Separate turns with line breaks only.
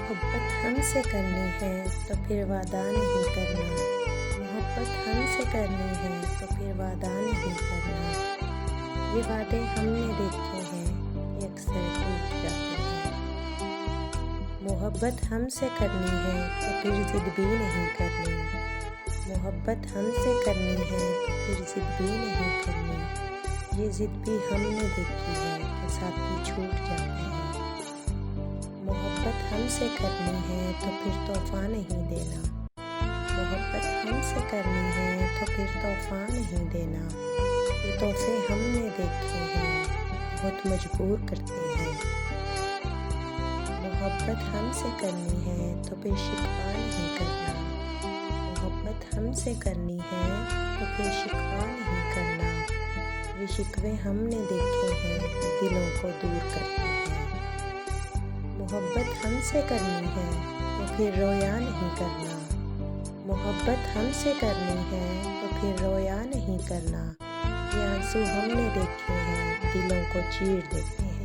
मोहब्बत हमसे करनी है तो फिर वादा नहीं करना। मोहब्बत हमसे करनी है तो फिर वादा नहीं करना। ये वादे हमने देखे हैं कि अक्सर टूट जाते हैं। मोहब्बत हमसे करनी है तो फिर जिद भी नहीं करनी। मोहब्बत हमसे करनी है तो फिर जिद भी नहीं करनी। ये जिद भी हमने देखी है कि साथी छूट जाते हैं। मोहब्बत हमसे करनी है तो फिर तोहफ़ा नहीं देना। मोहब्बत हमसे करनी है तो फिर तोहफ़ा नहीं देना। ये तोहफ़े हमने देखे हैं, बहुत मजबूर करते हैं। मोहब्बत हमसे करनी है तो फिर शिकवा नहीं करना। मोहब्बत हमसे करनी है तो फिर शिकवा नहीं करना। ये शिकवे हमने देखे हैं, दिलों को दूर करते हैं। मोहब्बत हमसे करनी है तो फिर रोया नहीं करना। मोहब्बत हमसे करनी है तो फिर रोया नहीं करना। ये आंसू हमने देखे हैं, दिलों को चीर देते हैं।